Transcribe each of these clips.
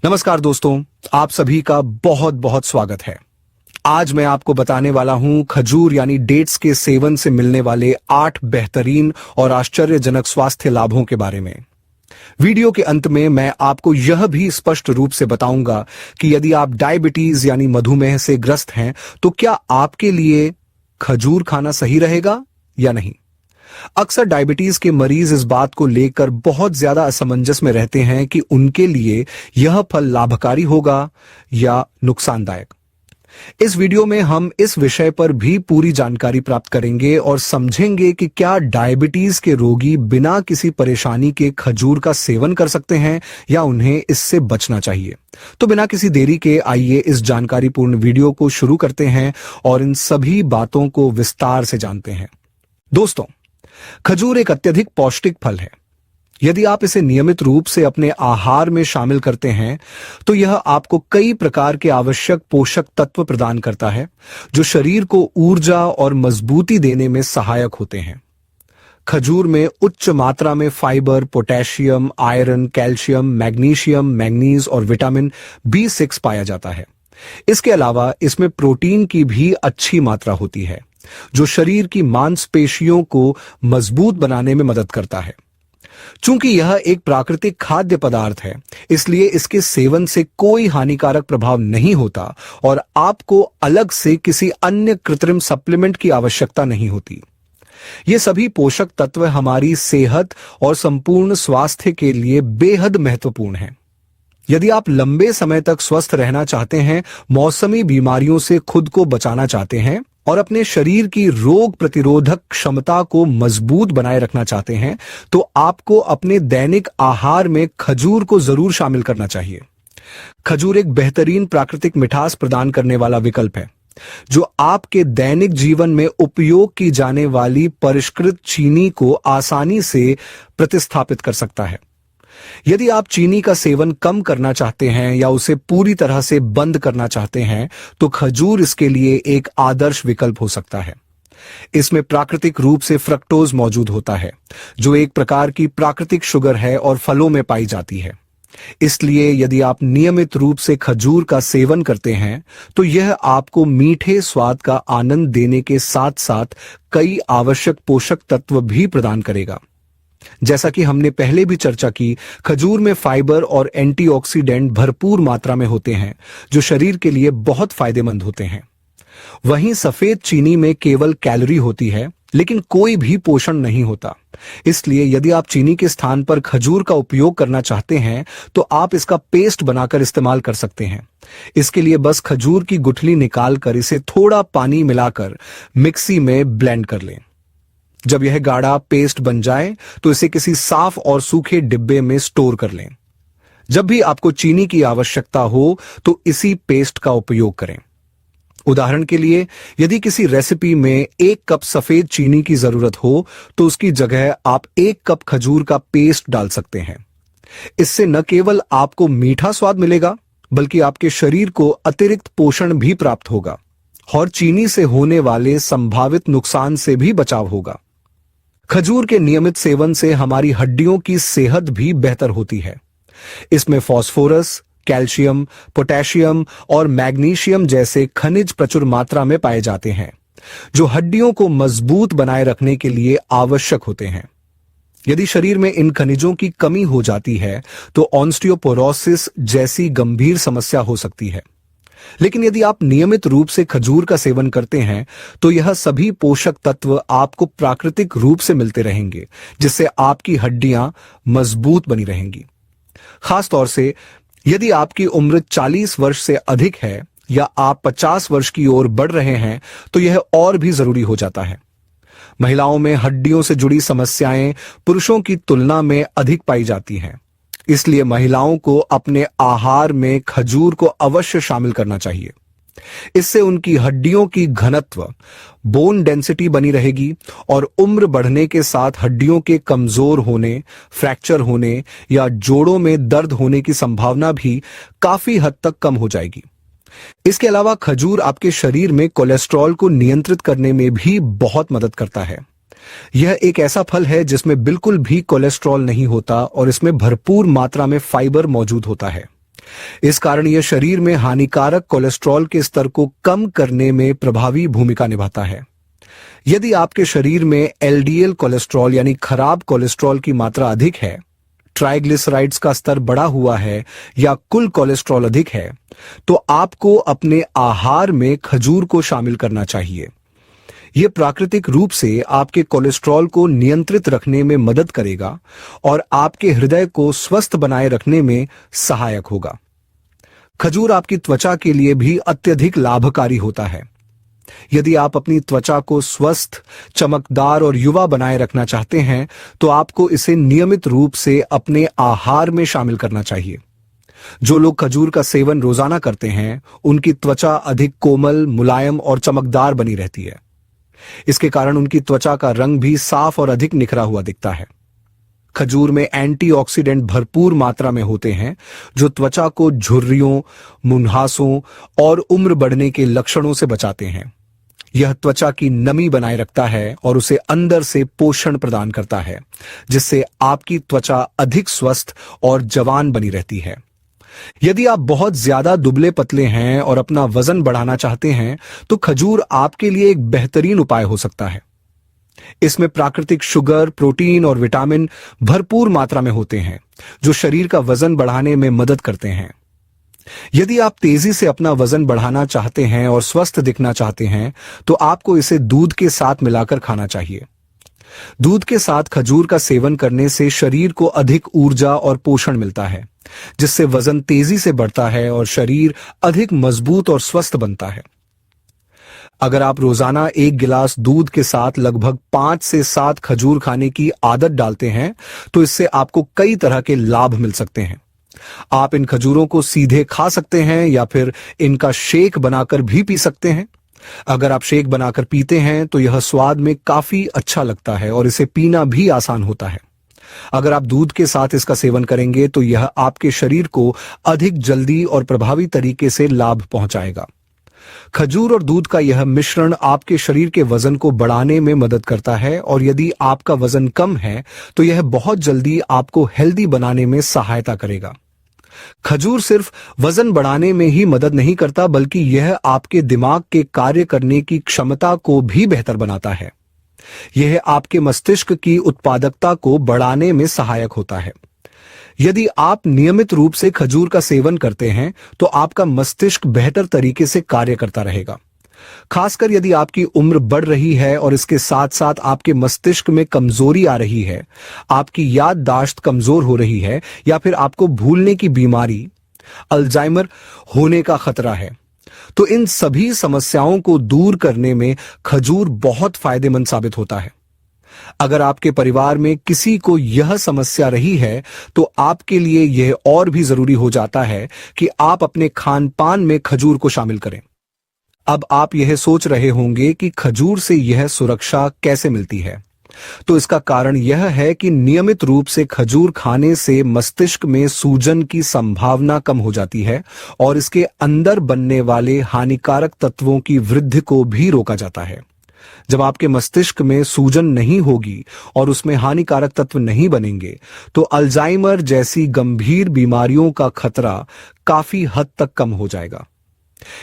नमस्कार दोस्तों, आप सभी का बहुत बहुत स्वागत है। आज मैं आपको बताने वाला हूं खजूर यानी डेट्स के सेवन से मिलने वाले 8 बेहतरीन और आश्चर्यजनक स्वास्थ्य लाभों के बारे में। वीडियो के अंत में मैं आपको यह भी स्पष्ट रूप से बताऊंगा कि यदि आप डायबिटीज यानी मधुमेह से ग्रस्त हैं तो क्या आपके लिए खजूर खाना सही रहेगा या नहीं। अक्सर डायबिटीज के मरीज इस बात को लेकर बहुत ज्यादा असमंजस में रहते हैं कि उनके लिए यह फल लाभकारी होगा या नुकसानदायक। इस वीडियो में हम इस विषय पर भी पूरी जानकारी प्राप्त करेंगे और समझेंगे कि क्या डायबिटीज के रोगी बिना किसी परेशानी के खजूर का सेवन कर सकते हैं या उन्हें इससे बचना चाहिए। तो बिना किसी देरी के आइए इस जानकारीपूर्ण वीडियो को शुरू करते हैं और इन सभी बातों को विस्तार से जानते हैं। दोस्तों, खजूर एक अत्यधिक पौष्टिक फल है। यदि आप इसे नियमित रूप से अपने आहार में शामिल करते हैं तो यह आपको कई प्रकार के आवश्यक पोषक तत्व प्रदान करता है जो शरीर को ऊर्जा और मजबूती देने में सहायक होते हैं। खजूर में उच्च मात्रा में fibre, potassium, iron, calcium, magnesium, manganese और विटामिन B6 पाया जाता है। इसके अलावा इसमें प्रोटीन की भी अच्छी मात्रा होती है जो शरीर की मांसपेशियों को मजबूत बनाने में मदद करता है। चूंकि यह एक प्राकृतिक खाद्य पदार्थ है, इसलिए इसके सेवन से कोई हानिकारक प्रभाव नहीं होता और आपको अलग से किसी अन्य कृत्रिम सप्लीमेंट की आवश्यकता नहीं होती। ये सभी पोषक तत्व हमारी सेहत और संपूर्ण स्वास्थ्य के लिए बेहद महत्वपूर्ण हैं। यदि आप लंबे समय तक स्वस्थ रहना चाहते हैं, मौसमी बीमारियों से खुद को बचाना चाहते हैं और अपने शरीर की रोग प्रतिरोधक क्षमता को मजबूत बनाए रखना चाहते हैं, तो आपको अपने दैनिक आहार में खजूर को जरूर शामिल करना चाहिए। खजूर एक बेहतरीन प्राकृतिक मिठास प्रदान करने वाला विकल्प है जो आपके दैनिक जीवन में उपयोग की जाने वाली परिष्कृत चीनी को आसानी से प्रतिस्थापित कर सकता है। यदि आप चीनी का सेवन कम करना चाहते हैं या उसे पूरी तरह से बंद करना चाहते हैं तो खजूर इसके लिए एक आदर्श विकल्प हो सकता है। इसमें प्राकृतिक रूप से फ्रक्टोज मौजूद होता है जो एक प्रकार की प्राकृतिक शुगर है और फलों में पाई जाती है। इसलिए यदि आप नियमित रूप से खजूर का सेवन करते हैं तो यह आपको मीठे स्वाद का आनंद देने के साथ साथ कई आवश्यक पोषक तत्व भी प्रदान करेगा। जैसा कि हमने पहले भी चर्चा की, खजूर में फाइबर और एंटीऑक्सीडेंट भरपूर मात्रा में होते हैं जो शरीर के लिए बहुत फायदेमंद होते हैं। वहीं सफेद चीनी में केवल कैलोरी होती है लेकिन कोई भी पोषण नहीं होता। इसलिए यदि आप चीनी के स्थान पर खजूर का उपयोग करना चाहते हैं तो आप इसका पेस्ट बनाकर इस्तेमाल कर सकते हैं। इसके लिए बस खजूर की गुठली निकालकर इसे थोड़ा पानी मिलाकर मिक्सी में ब्लेंड कर लें। जब यह गाढ़ा पेस्ट बन जाए तो इसे किसी साफ और सूखे डिब्बे में स्टोर कर लें। जब भी आपको चीनी की आवश्यकता हो तो इसी पेस्ट का उपयोग करें। उदाहरण के लिए, यदि किसी रेसिपी में 1 कप सफेद चीनी की जरूरत हो तो उसकी जगह आप 1 कप खजूर का पेस्ट डाल सकते हैं। इससे न केवल आपको मीठा स्वाद मिलेगा बल्कि आपके शरीर को अतिरिक्त पोषण भी प्राप्त होगा और चीनी से होने वाले संभावित नुकसान से भी बचाव होगा। खजूर के नियमित सेवन से हमारी हड्डियों की सेहत भी बेहतर होती है। इसमें फास्फोरस, कैल्शियम, पोटेशियम और मैग्नीशियम जैसे खनिज प्रचुर मात्रा में पाए जाते हैं जो हड्डियों को मजबूत बनाए रखने के लिए आवश्यक होते हैं। यदि शरीर में इन खनिजों की कमी हो जाती है तो ऑस्टियोपोरोसिस जैसी गंभीर समस्या हो सकती है। लेकिन यदि आप नियमित रूप से खजूर का सेवन करते हैं तो यह सभी पोषक तत्व आपको प्राकृतिक रूप से मिलते रहेंगे जिससे आपकी हड्डियां मजबूत बनी रहेंगी। खास तौर से यदि आपकी उम्र 40 वर्ष से अधिक है या आप 50 वर्ष की ओर बढ़ रहे हैं तो यह और भी जरूरी हो जाता है। महिलाओं में हड्डियों से जुड़ी समस्याएं पुरुषों की तुलना में अधिक पाई जाती हैं। इसलिए महिलाओं को अपने आहार में खजूर को अवश्य शामिल करना चाहिए। इससे उनकी हड्डियों की घनत्व, बोन डेंसिटी बनी रहेगी और उम्र बढ़ने के साथ हड्डियों के कमजोर होने, फ्रैक्चर होने या जोड़ों में दर्द होने की संभावना भी काफी हद तक कम हो जाएगी। इसके अलावा खजूर आपके शरीर में कोलेस्ट्रॉल को नियंत्रित करने में भी बहुत मदद करता है। यह एक ऐसा फल है जिसमें बिल्कुल भी कोलेस्ट्रॉल नहीं होता और इसमें भरपूर मात्रा में फाइबर मौजूद होता है। इस कारण यह शरीर में हानिकारक कोलेस्ट्रॉल के स्तर को कम करने में प्रभावी भूमिका निभाता है। यदि आपके शरीर में एलडीएल कोलेस्ट्रॉल यानी खराब कोलेस्ट्रॉल की मात्रा अधिक है, ट्राइग्लिसराइड्स का स्तर बढ़ा हुआ है या कुल कोलेस्ट्रॉल अधिक है, तो आपको अपने आहार में खजूर को शामिल करना चाहिए। यह प्राकृतिक रूप से आपके कोलेस्ट्रॉल को नियंत्रित रखने में मदद करेगा और आपके हृदय को स्वस्थ बनाए रखने में सहायक होगा। खजूर आपकी त्वचा के लिए भी अत्यधिक लाभकारी होता है। यदि आप अपनी त्वचा को स्वस्थ, चमकदार और युवा बनाए रखना चाहते हैं, तो आपको इसे नियमित रूप से अपने आहार में शामिल करना चाहिए। जो लोग खजूर का सेवन रोजाना करते हैं, उनकी त्वचा अधिक कोमल, मुलायम और चमकदार बनी रहती है। इसके कारण उनकी त्वचा का रंग भी साफ और अधिक निखरा हुआ दिखता है। खजूर में एंटीऑक्सीडेंट भरपूर मात्रा में होते हैं, जो त्वचा को झुर्रियों, मुंहासों और उम्र बढ़ने के लक्षणों से बचाते हैं। यह त्वचा की नमी बनाए रखता है और उसे अंदर से पोषण प्रदान करता है, जिससे आपकी त्वचा अधिक स्वस्थ और जवान बनी रहती है। यदि आप बहुत ज्यादा दुबले पतले हैं और अपना वजन बढ़ाना चाहते हैं, तो खजूर आपके लिए एक बेहतरीन उपाय हो सकता है। इसमें प्राकृतिक शुगर, प्रोटीन और विटामिन भरपूर मात्रा में होते हैं, जो शरीर का वजन बढ़ाने में मदद करते हैं। यदि आप तेजी से अपना वजन बढ़ाना चाहते हैं और स्वस्थ दिखना चाहते हैं, तो आपको इसे दूध के साथ मिलाकर खाना चाहिए। दूध के साथ खजूर का सेवन करने से शरीर को अधिक ऊर्जा और पोषण मिलता है, जिससे वजन तेजी से बढ़ता है और शरीर अधिक मजबूत और स्वस्थ बनता है। अगर आप रोजाना 1 गिलास दूध के साथ लगभग 5 से 7 खजूर खाने की आदत डालते हैं, तो इससे आपको कई तरह के लाभ मिल सकते हैं। आप इन खजूरों को सीधे खा सकते हैं या फिर इनका शेक बनाकर भी पी सकते हैं। अगर आप शेक बनाकर पीते हैं, तो यह स्वाद में काफी अच्छा लगता है और इसे पीना भी आसान होता है। अगर आप दूध के साथ इसका सेवन करेंगे, तो यह आपके शरीर को अधिक जल्दी और प्रभावी तरीके से लाभ पहुंचाएगा। खजूर और दूध का यह मिश्रण आपके शरीर के वजन को बढ़ाने में मदद करता है और यदि आपका वजन कम है, तो यह बहुत जल्दी आपको हेल्दी बनाने में सहायता करेगा। खजूर सिर्फ वजन बढ़ाने में ही मदद नहीं करता, बल्कि यह आपके दिमाग के कार्य करने की क्षमता को भी बेहतर बनाता है। यह आपके मस्तिष्क की उत्पादकता को बढ़ाने में सहायक होता है। यदि आप नियमित रूप से खजूर का सेवन करते हैं, तो आपका मस्तिष्क बेहतर तरीके से कार्य करता रहेगा। खासकर यदि आपकी उम्र बढ़ रही है और इसके साथ साथ आपके मस्तिष्क में कमजोरी आ रही है, आपकी याददाश्त कमजोर हो रही है या फिर आपको भूलने की बीमारी, अल्जाइमर होने का खतरा है, तो इन सभी समस्याओं को दूर करने में खजूर बहुत फायदेमंद साबित होता है। अगर आपके परिवार में किसी को यह समस्या रही है, तो आपके लिए यह और भी जरूरी हो जाता है कि आप अपने खान पान में खजूर को शामिल करें। अब आप यह सोच रहे होंगे कि खजूर से यह सुरक्षा कैसे मिलती है, तो इसका कारण यह है कि नियमित रूप से खजूर खाने से मस्तिष्क में सूजन की संभावना कम हो जाती है और इसके अंदर बनने वाले हानिकारक तत्वों की वृद्धि को भी रोका जाता है। जब आपके मस्तिष्क में सूजन नहीं होगी और उसमें हानिकारक तत्व नहीं बनेंगे, तो अल्जाइमर जैसी गंभीर बीमारियों का खतरा काफी हद तक कम हो जाएगा।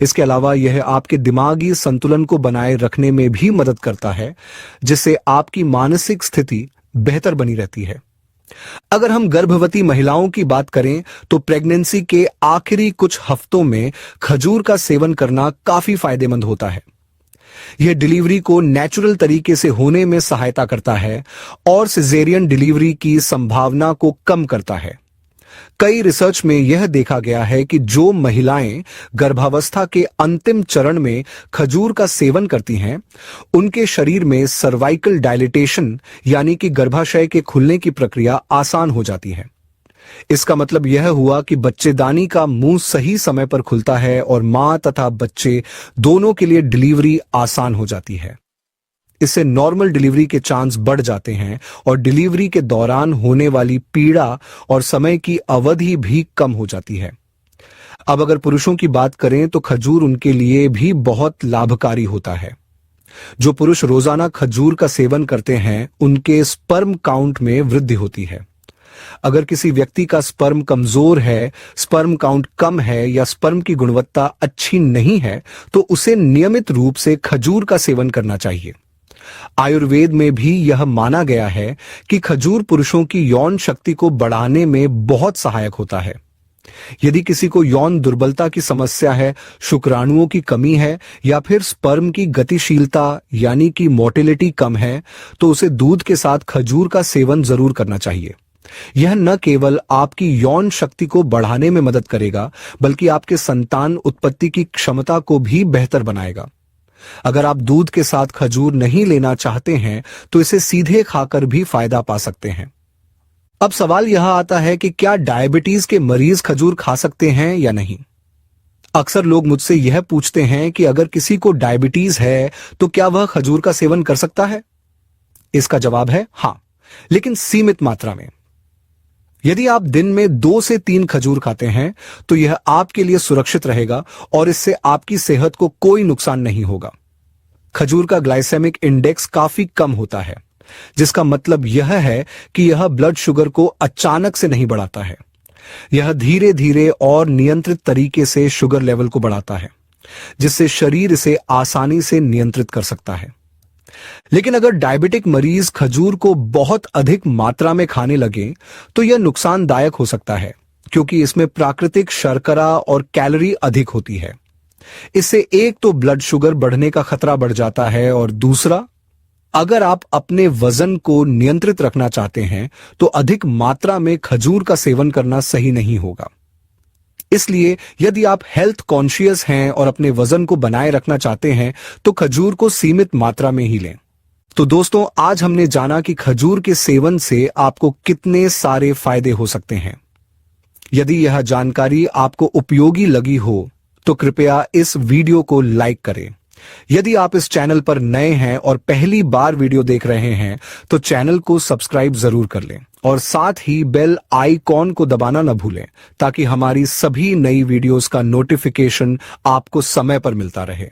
इसके अलावा यह आपके दिमागी संतुलन को बनाए रखने में भी मदद करता है, जिससे आपकी मानसिक स्थिति बेहतर बनी रहती है। अगर हम गर्भवती महिलाओं की बात करें, तो प्रेगनेंसी के आखिरी कुछ हफ्तों में खजूर का सेवन करना काफी फायदेमंद होता है। यह डिलीवरी को नेचुरल तरीके से होने में सहायता करता है और सिजेरियन डिलीवरी की संभावना को कम करता है। कई रिसर्च में यह देखा गया है कि जो महिलाएं गर्भावस्था के अंतिम चरण में खजूर का सेवन करती हैं, उनके शरीर में सर्वाइकल डायलिटेशन यानी कि गर्भाशय के खुलने की प्रक्रिया आसान हो जाती है। इसका मतलब यह हुआ कि बच्चेदानी का मुंह सही समय पर खुलता है और मां तथा बच्चे दोनों के लिए डिलीवरी आसान हो जाती है। इससे नॉर्मल डिलीवरी के चांस बढ़ जाते हैं और डिलीवरी के दौरान होने वाली पीड़ा और समय की अवधि भी कम हो जाती है। अब अगर पुरुषों की बात करें, तो खजूर उनके लिए भी बहुत लाभकारी होता है। जो पुरुष रोजाना खजूर का सेवन करते हैं, उनके स्पर्म काउंट में वृद्धि होती है। अगर किसी व्यक्ति का स्पर्म कमजोर है, स्पर्म काउंट कम है या स्पर्म की गुणवत्ता अच्छी नहीं है, तो उसे नियमित रूप से खजूर का सेवन करना चाहिए। आयुर्वेद में भी यह माना गया है कि खजूर पुरुषों की यौन शक्ति को बढ़ाने में बहुत सहायक होता है। यदि किसी को यौन दुर्बलता की समस्या है, शुक्राणुओं की कमी है या फिर स्पर्म की गतिशीलता यानी कि मोटिलिटी कम है, तो उसे दूध के साथ खजूर का सेवन जरूर करना चाहिए। यह न केवल आपकी यौन शक्ति को बढ़ाने में मदद करेगा, बल्कि आपके संतान उत्पत्ति की क्षमता को भी बेहतर बनाएगा। अगर आप दूध के साथ खजूर नहीं लेना चाहते हैं, तो इसे सीधे खाकर भी फायदा पा सकते हैं। अब सवाल यह आता है कि क्या डायबिटीज के मरीज खजूर खा सकते हैं या नहीं। अक्सर लोग मुझसे यह पूछते हैं कि अगर किसी को डायबिटीज है तो क्या वह खजूर का सेवन कर सकता है। इसका जवाब है हां, लेकिन सीमित मात्रा में। यदि आप दिन में 2 से 3 खजूर खाते हैं तो यह आपके लिए सुरक्षित रहेगा और इससे आपकी सेहत को कोई नुकसान नहीं होगा। खजूर का ग्लाइसेमिक इंडेक्स काफी कम होता है, जिसका मतलब यह है कि यह ब्लड शुगर को अचानक से नहीं बढ़ाता है। यह धीरे धीरे और नियंत्रित तरीके से शुगर लेवल को बढ़ाता है, जिससे शरीर इसे आसानी से नियंत्रित कर सकता है। लेकिन अगर डायबिटिक मरीज खजूर को बहुत अधिक मात्रा में खाने लगे तो यह नुकसानदायक हो सकता है, क्योंकि इसमें प्राकृतिक शर्करा और कैलोरी अधिक होती है। इससे एक तो ब्लड शुगर बढ़ने का खतरा बढ़ जाता है और दूसरा, अगर आप अपने वजन को नियंत्रित रखना चाहते हैं तो अधिक मात्रा में खजूर का सेवन करना सही नहीं होगा। इसलिए यदि आप हेल्थ कॉन्शियस हैं और अपने वजन को बनाए रखना चाहते हैं तो खजूर को सीमित मात्रा में ही लें। तो दोस्तों, आज हमने जाना कि खजूर के सेवन से आपको कितने सारे फायदे हो सकते हैं। यदि यह जानकारी आपको उपयोगी लगी हो तो कृपया इस वीडियो को लाइक करें। यदि आप इस चैनल पर नए हैं और पहली बार वीडियो देख रहे हैं तो चैनल को सब्सक्राइब जरूर कर लें और साथ ही बेल आइकॉन को दबाना न भूलें, ताकि हमारी सभी नई वीडियोस का नोटिफिकेशन आपको समय पर मिलता रहे।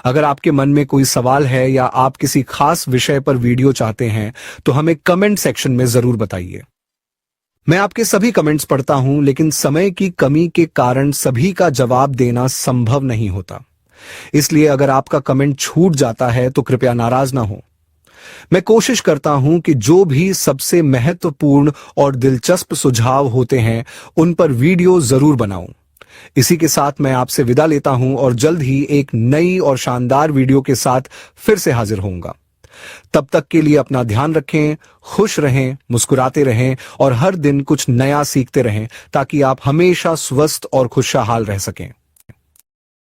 अगर आपके मन में कोई सवाल है या आप किसी खास विषय पर वीडियो चाहते हैं तो हमें कमेंट सेक्शन में जरूर बताइए। मैं आपके सभी कमेंट्स पढ़ता हूं, लेकिन समय की कमी के कारण सभी का जवाब देना संभव नहीं होता। इसलिए अगर आपका कमेंट छूट जाता है तो कृपया नाराज ना हो। मैं कोशिश करता हूं कि जो भी सबसे महत्वपूर्ण और दिलचस्प सुझाव होते हैं उन पर वीडियो जरूर बनाऊं। इसी के साथ मैं आपसे विदा लेता हूं और जल्द ही एक नई और शानदार वीडियो के साथ फिर से हाजिर होऊंगा। तब तक के लिए अपना ध्यान रखें, खुश रहें, मुस्कुराते रहें और हर दिन कुछ नया सीखते रहें, ताकि आप हमेशा स्वस्थ और खुशहाल रह सकें।